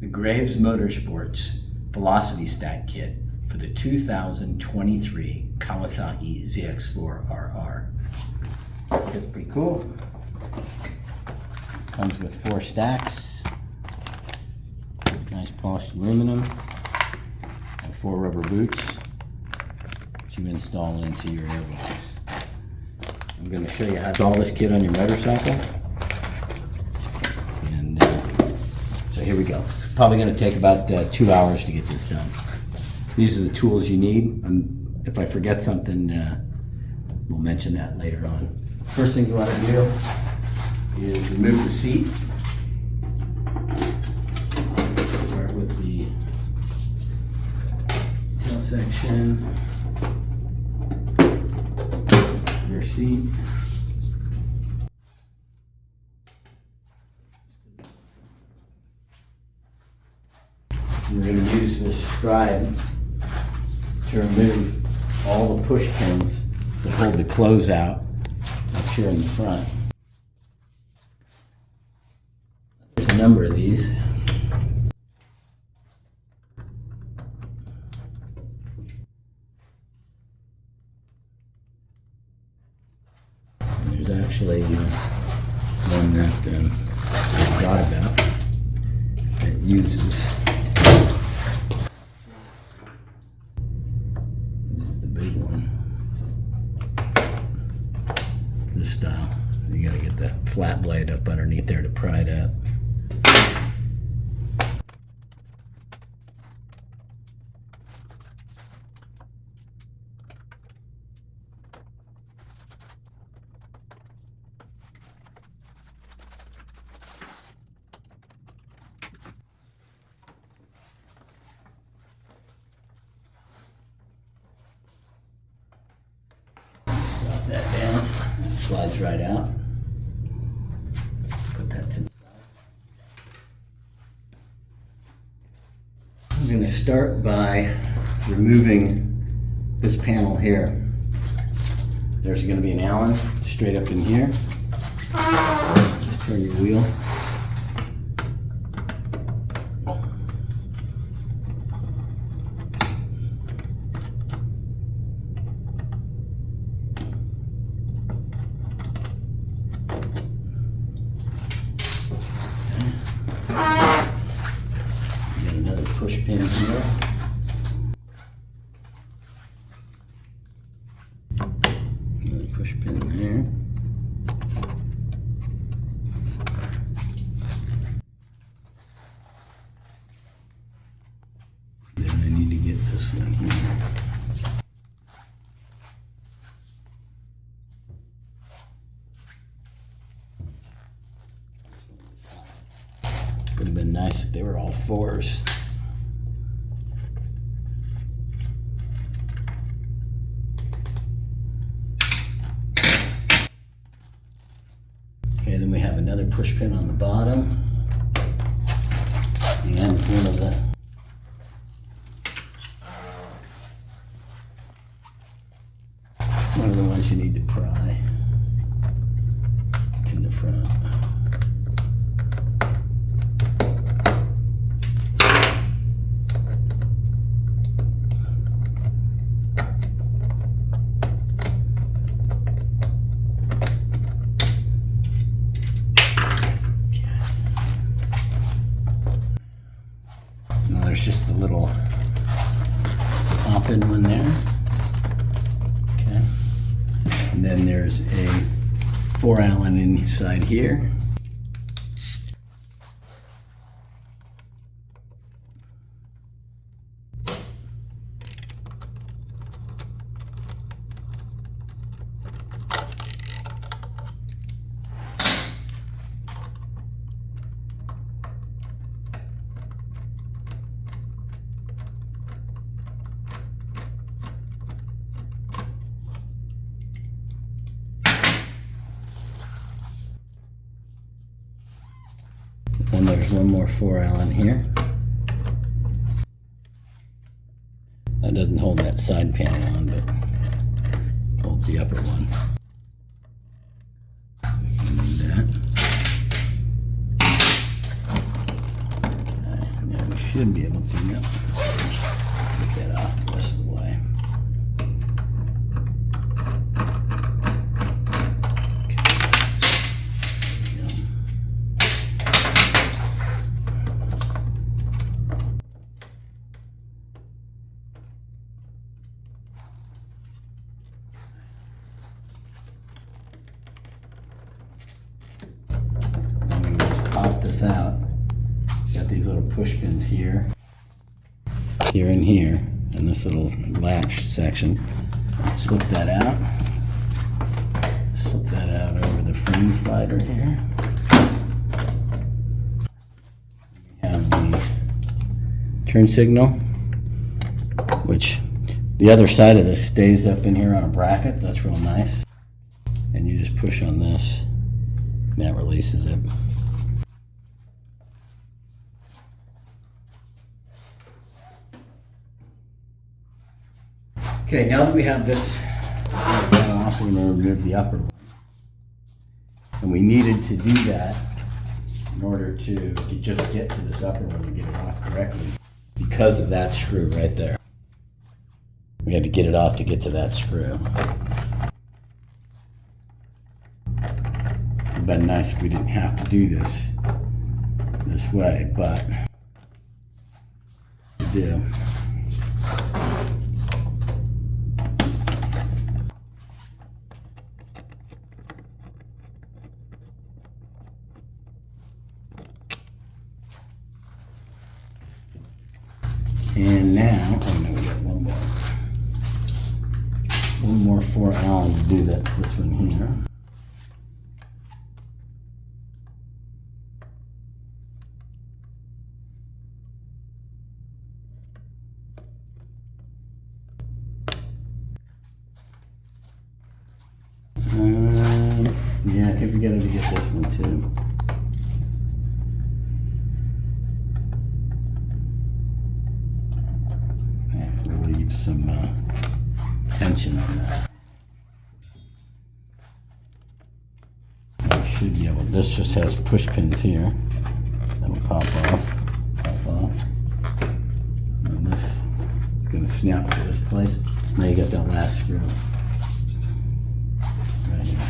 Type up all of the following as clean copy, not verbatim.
the Graves Motorsports Velocity Stack Kit for the 2023 Kawasaki ZX-4RR. It's pretty cool. Comes with 4 stacks, nice polished aluminum, and 4 rubber boots that you install into your airbox. I'm going to show you how to install this kit on your motorcycle. And so here we go. It's probably going to take about 2 hours to get this done. These are the tools you need. If I forget something, we'll mention that later on. First thing you want to do is remove the seat. Start with the tail section, rear seat. We're going to use this scribe to remove all the push pins that hold the close out up here in the front. There's a number of these. And there's actually one that I forgot about that uses. This is the big one. This style. You gotta get the flat blade up underneath there to pry it up. Drop that down. It slides right out. Put that to the side. I'm going to start by removing this panel here. There's going to be an Allen straight up in here. Just turn your wheel. Got another push pin here. Another push pin there. Then I need to get this one here. Would have been nice if they were all 4s. Okay, then we have another push pin on the bottom. And one of the ones you need to pry in the front. There's just a little pop-in one there. Okay. And then there's a 4 Allen inside here. And there's one more 4 Allen here. That doesn't hold that side panel on, but holds the upper one. Need that. And the Should be able to, yeah. Get that off the rest of the way. Then we just pop this out. Got these little push pins here. Here and here, and this little latch section. Slip that out. Slip that out over the frame slider here. We have the turn signal, which the other side of this stays up in here on a bracket. That's real nice. And you just push on this, and that releases it. Okay, now that we have this off, we're going to remove the upper one. And we needed to do that in order to just get to this upper one and get it off correctly because of that screw right there. We had to get it off to get to that screw. It would have been nice if we didn't have to do this way, but we do. And now, oh no, we got one more 4 Allen to do. That's this one here. Yeah, I think we got to get this one too. Leave some tension on that. I should be able. This just has push pins here. That'll pop off, and this is going to snap to this place. Now you got that last screw. Right here.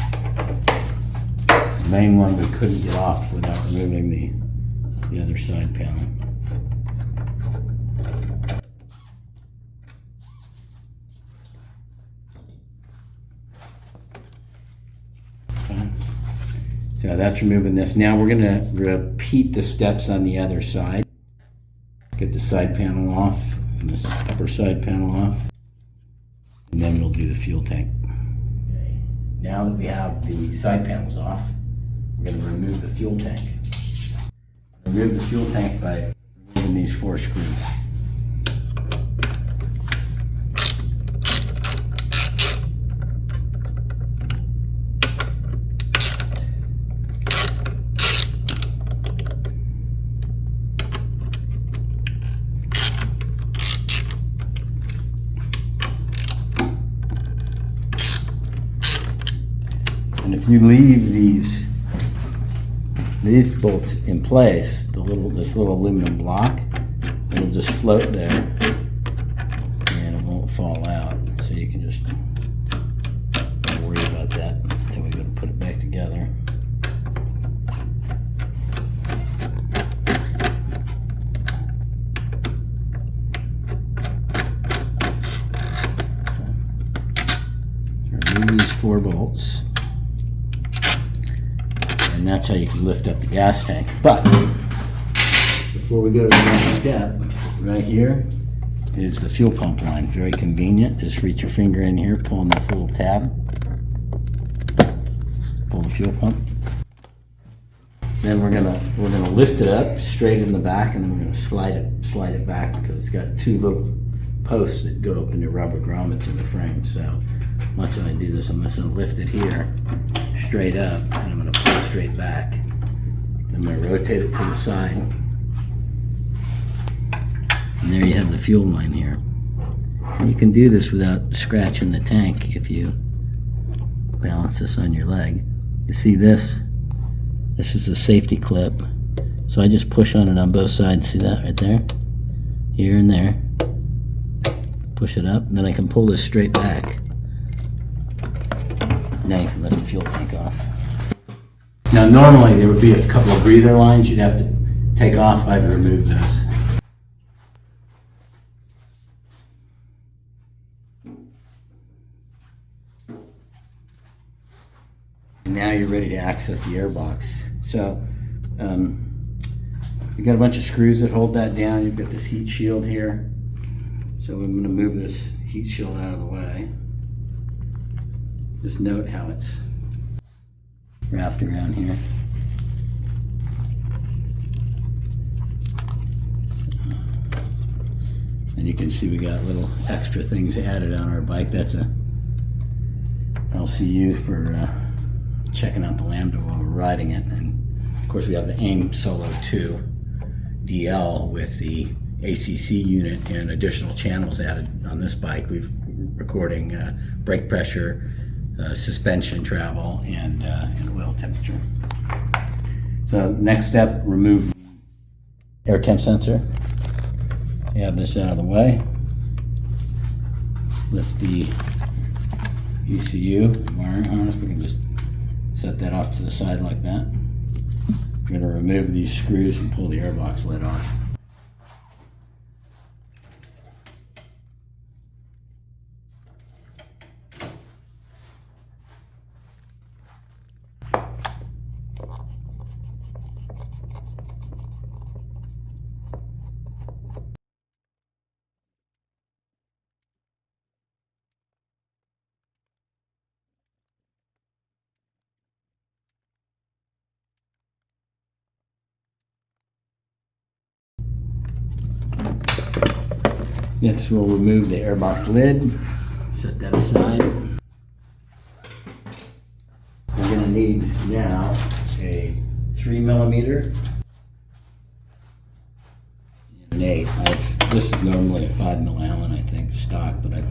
The main one we couldn't get off without removing the other side panel. So that's removing this. Now we're going to repeat the steps on the other side. Get the side panel off and this upper side panel off. And then we'll do the fuel tank. Okay. Now that we have the side panels off, we're going to remove the fuel tank. Remove the fuel tank by removing these 4 screws. And if you leave these bolts in place, this little aluminum block, it'll just float there and it won't fall out. So you can just don't worry about that until we go to put it back together. So remove these 4 bolts. And that's how you can lift up the gas tank. But before we go to the next step, right here is the fuel pump line. Very convenient. Just reach your finger in here, pull on this little tab, pull the fuel pump. Then we're gonna lift it up straight in the back, and then we're gonna slide it back because it's got 2 little posts that go up into rubber grommets in the frame. So once I do this, I'm just gonna lift it here straight up, and I'm going to pull it straight back. I'm going to rotate it to the side. And there you have the fuel line here. And you can do this without scratching the tank if you balance this on your leg. You see this? This is a safety clip. So I just push on it on both sides. See that right there? here and there. Push it up, and then I can pull this straight back. Now you can lift the fuel tank off. Now normally there would be a couple of breather lines you'd have to take off. I've removed those. And now you're ready to access the airbox. So you've got a bunch of screws that hold that down. You've got this heat shield here. So I'm going to move this heat shield out of the way. Just note how it's wrapped around here. And you can see we got little extra things added on our bike. That's a LCU for checking out the Lambda while we're riding it. And of course we have the AIM Solo 2 DL with the ACC unit and additional channels added on this bike. We've recording brake pressure, suspension travel, and oil temperature. So next step, remove the air temp sensor. Have this out of the way. Lift the ECU wiring harness. We can just set that off to the side like that. We're going to remove these screws and pull the airbox lid off. Next, we'll remove the airbox lid, set that aside. We're going to need now a 3mm and an 8. This is normally a 5mm Allen, I think, stock, but I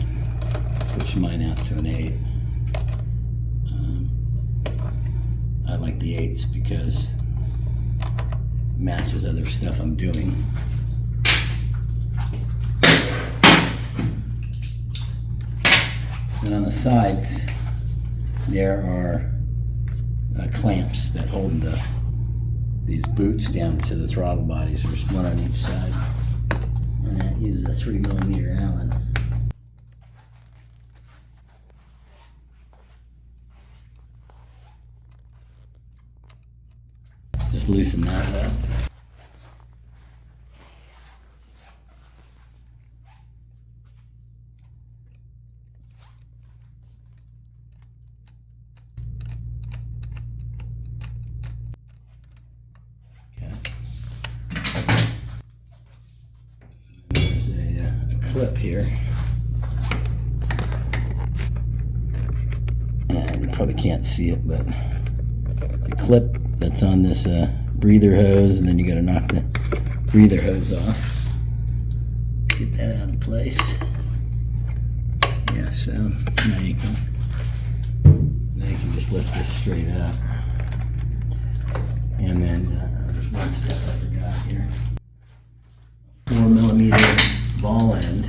switched mine out to an 8. I like the 8s because it matches other stuff I'm doing. And on the sides, there are clamps that hold these boots down to the throttle bodies. There's one on each side. And that uses a 3mm Allen. Just loosen that up. Clip here, and you probably can't see it, but the clip that's on this breather hose, and then you got to knock the breather hose off. Get that out of place. Yeah, so now you can just lift this straight up, and then there's one step I forgot here. 4mm ball end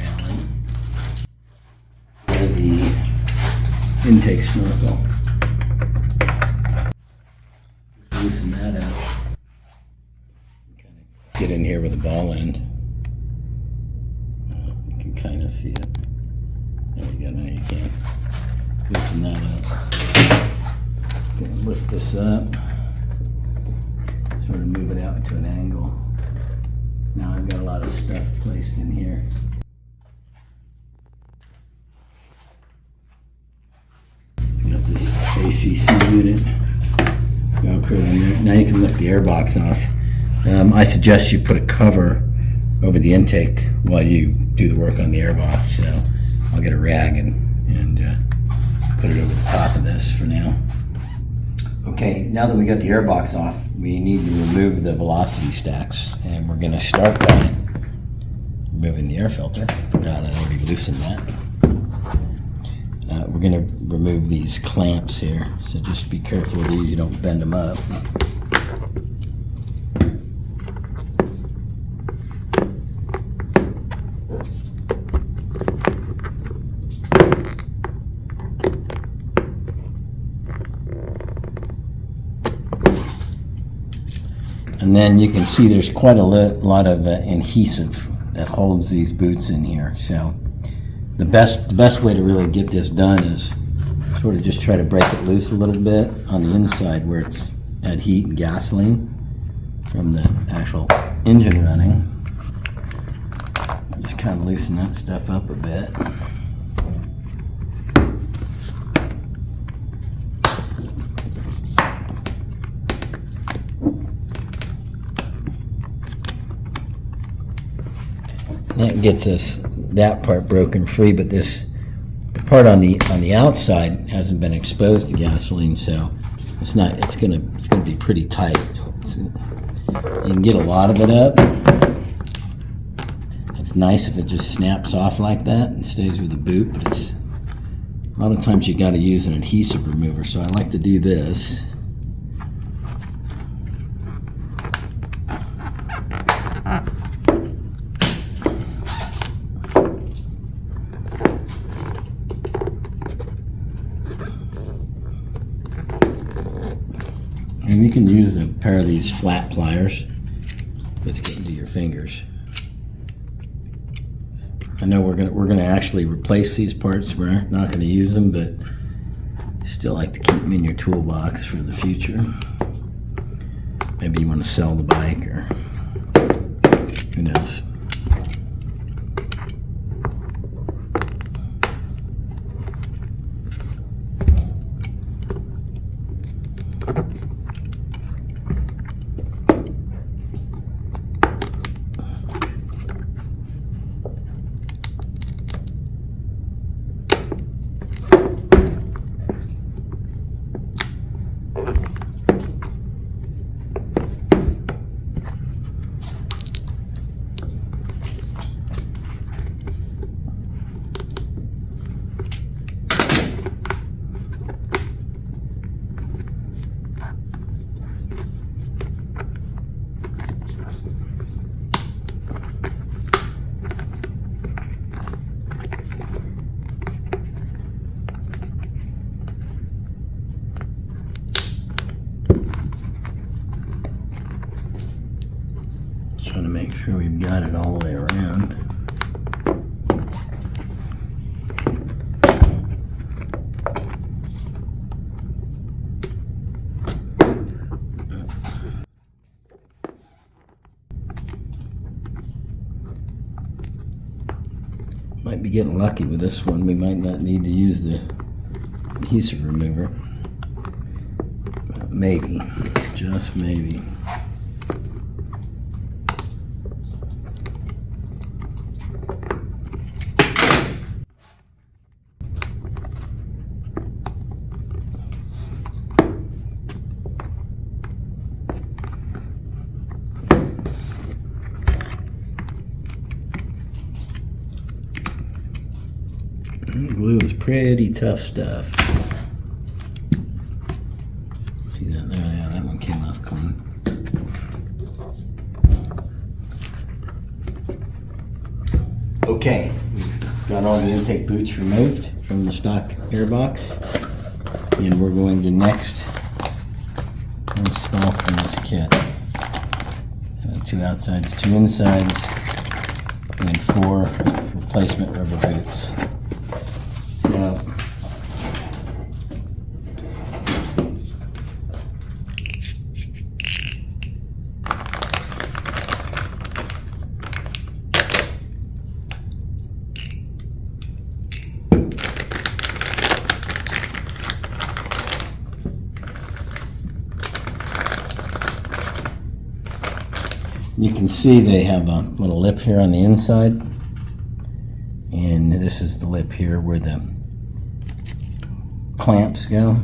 Allen for the intake snorkel. Just loosen that out. Kind of get in here with the ball end. You can kind of see it. There you go. Now you can't. Loosen that up. Gonna lift this up. Sort of move it out into an angle. Now I've got a lot of stuff placed in here. Got this ACC unit. Velcro in there. Now you can lift the airbox off. I suggest you put a cover over the intake while you do the work on the airbox. So I'll get a rag and put it over the top of this for now. Okay, now that we got the airbox off, we need to remove the velocity stacks, and we're going to start by removing the air filter. Forgot I already loosened that. We're going to remove these clamps here, so just be careful with these, you don't bend them up. And then you can see there's quite a lot of adhesive that holds these boots in here. So the best way to really get this done is sort of just try to break it loose a little bit on the inside where it's had heat and gasoline from the actual engine running. Just kind of loosen that stuff up a bit. That gets us that part broken free, but this part on the outside hasn't been exposed to gasoline, so it's gonna be pretty tight. You can get a lot of it up. It's nice if it just snaps off like that and stays with the boot, but it's a lot of times you got to use an adhesive remover, so I like to do this. And you can use a pair of these flat pliers. Let's get into your fingers. I know we're gonna actually replace these parts. We're not gonna use them, but still like to keep them in your toolbox for the future. Maybe you want to sell the bike, or who knows. Trying to make sure we've got it all the way around. Might be getting lucky with this one. We might not need to use the adhesive remover. Maybe, just maybe. Glue is pretty tough stuff. See that there? Yeah, that one came off clean. Okay, we've got all the intake boots removed from the stock airbox, and we're going to next install from this kit. 2 outsides, 2 insides, and 4 replacement rubber boots. Now, you can see they have a little lip here on the inside, and this is the lip here where the clamps go.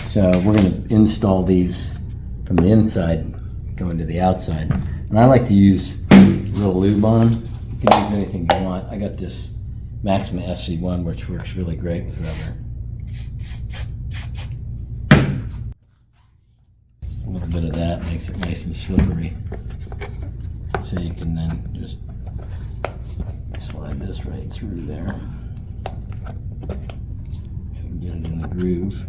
So we're going to install these from the inside going to the outside, and I like to use a little lube on. You can use anything you want. I got this Maxima SC1, which works really great with rubber. Just a little bit of that makes it nice and slippery. So you can then just slide this right through there and get it in the groove.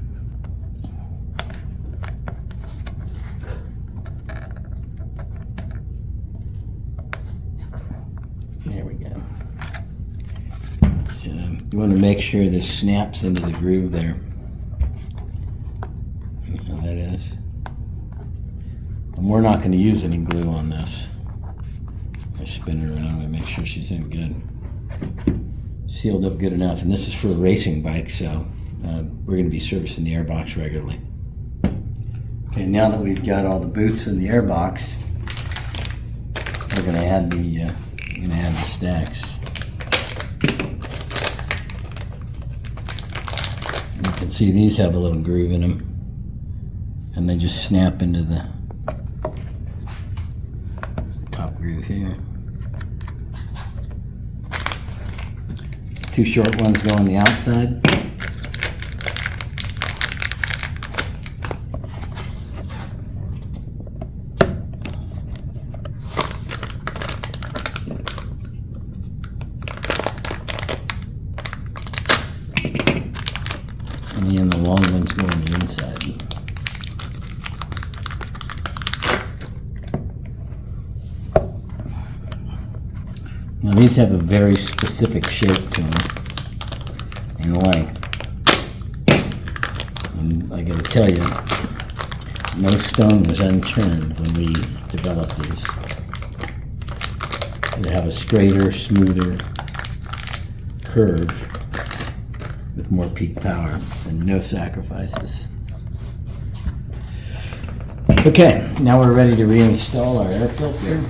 You want to make sure this snaps into the groove there. You know how that is. And we're not going to use any glue on this. I spin her around and make sure she's in good. Sealed up good enough. And this is for a racing bike, so we're going to be servicing the airbox regularly. Okay, now that we've got all the boots in the airbox, we're going to add the stacks. And you can see these have a little groove in them, and they just snap into the top groove here. Two short ones go on the outside. And the long ones go on the inside. Now these have a very specific shape to them and length. And I gotta tell you, no stone was unturned when we developed these. They have a straighter, smoother curve with more peak power and no sacrifices. Okay, now we're ready to reinstall our air filter.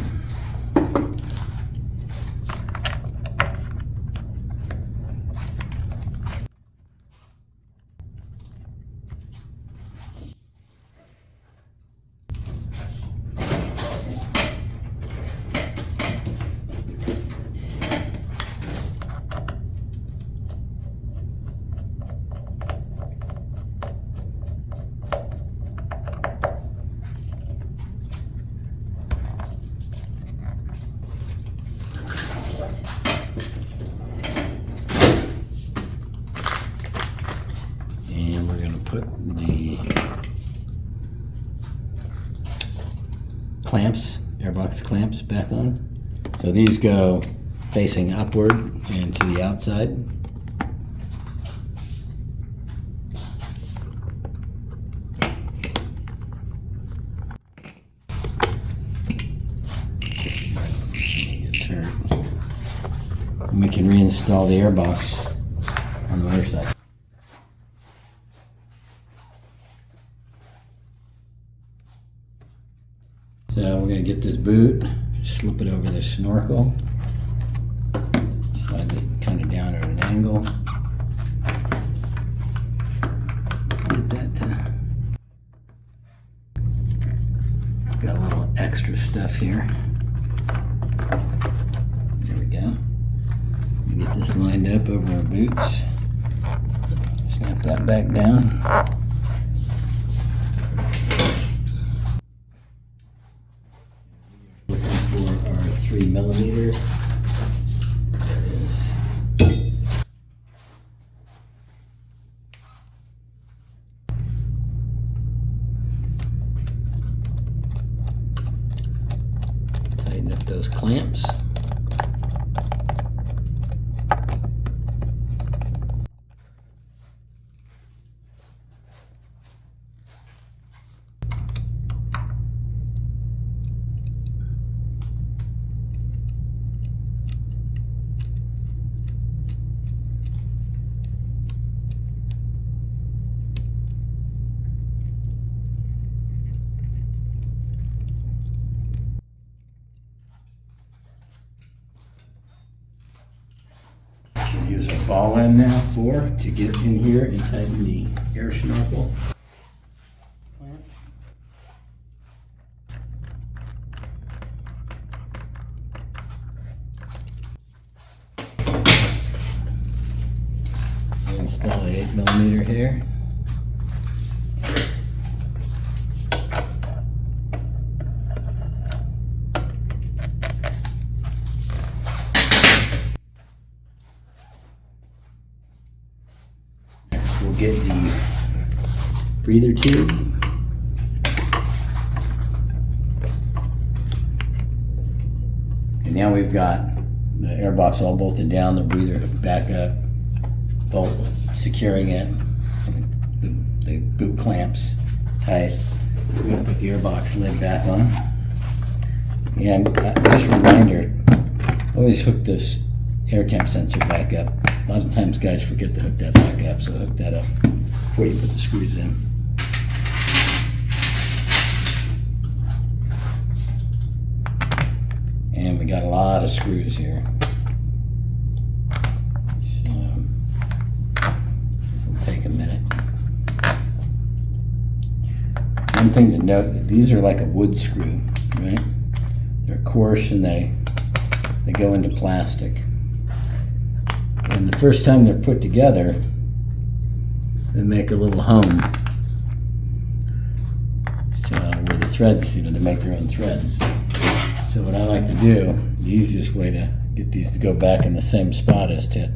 Put the clamps, airbox clamps back on. So these go facing upward and to the outside. And we can reinstall the airbox on the motorcycle. So we're going to get this boot, slip it over this snorkel, slide this kind of down at an angle. Get that got a little extra stuff here. There we go. Get this lined up over our boots. Snap that back down. For our 3mm. There it is. Tighten up those clamps. Use our ball end now to get in here and tighten the air snorkel. Install the 8mm here. We'll get the breather tube. And now we've got the airbox all bolted down, the breather back up. bolt securing it, the boot clamps tight. We're going to put the airbox lid back on. And just a reminder, always hook this air temp sensor back up. A lot of times guys forget to hook that back up, so hook that up before you put the screws in. And we got a lot of screws here. So this will take a minute. One thing to note, that these are like a wood screw, right? They're coarse and they go into plastic. And the first time they're put together, they make a little home. So where the threads, they make their own threads. So what I like to do, the easiest way to get these to go back in the same spot is to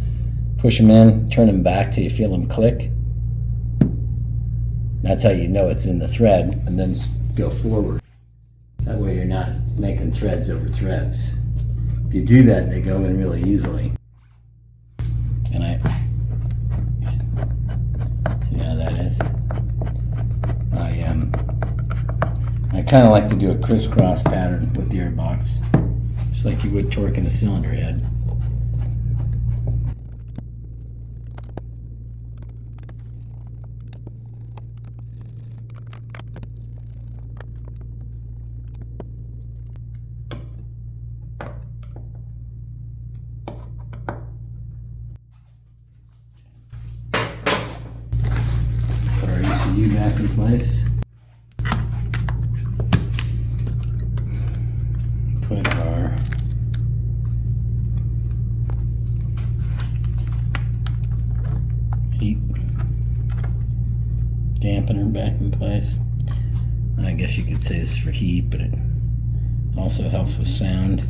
push them in, turn them back till you feel them click. That's how you know it's in the thread, and then go forward. That way you're not making threads over threads. If you do that, they go in really easily. And see how that is? I kind of like to do a crisscross pattern with the airbox, just like you would torquing a cylinder head. Put our ECU back in place. Put our heat dampener back in place. I guess you could say this is for heat, but it also helps with sound.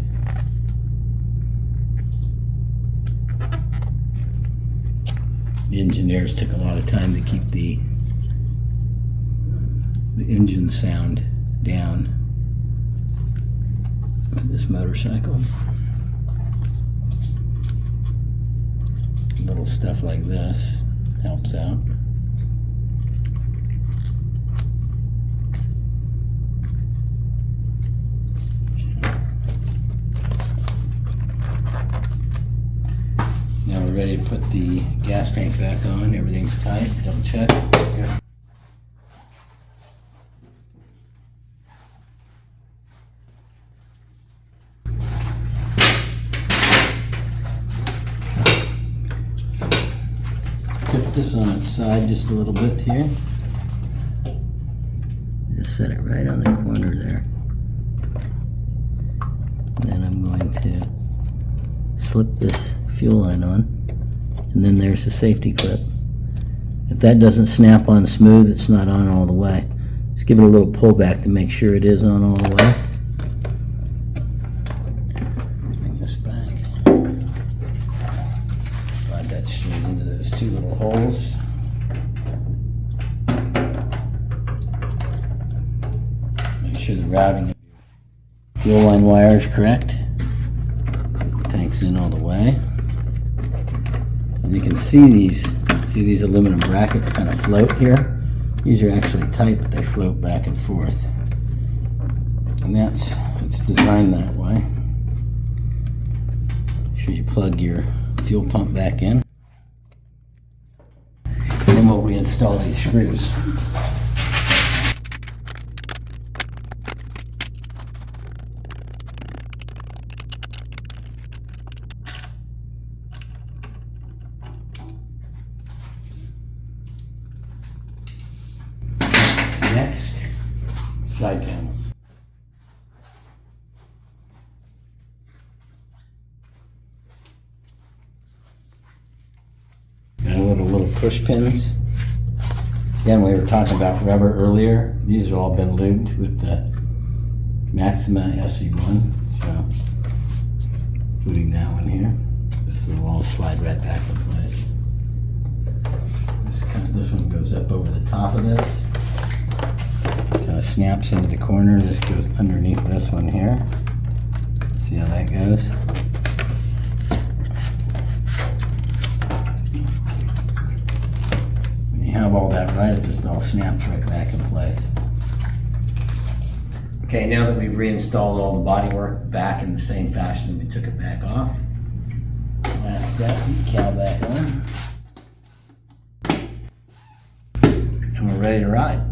The engineers took a lot of time to keep the engine sound down with this motorcycle. Little stuff like this helps out. Now we're ready to put the gas tank back on. Everything's tight. Double check. Yeah. Tip this on its side just a little bit here. Just set it right on the corner there. Then I'm going to slip this fuel line on, and then there's the safety clip. If that doesn't snap on smooth, it's not on all the way. Just give it a little pull back to make sure it is on all the way. Bring this back. Slide that straight into those two little holes. Make sure the routing of your fuel line wire is correct. Tank's in all the way. You can see these aluminum brackets kind of float here. These are actually tight, but they float back and forth. And it's designed that way. Make sure you plug your fuel pump back in. And then we'll reinstall these screws. Next, side panels. And little push pins. Again, we were talking about rubber earlier. These have all been lubed with the Maxima SC1, so including that one here. This will all slide right back in place. This one goes up over the top of this. Kind of snaps into the corner. This goes underneath this one here. See how that goes? have all that right, it just all snaps right back in place. Okay, now that we've reinstalled all the bodywork back in the same fashion that we took it back off, last step, decal back on, and we're ready to ride.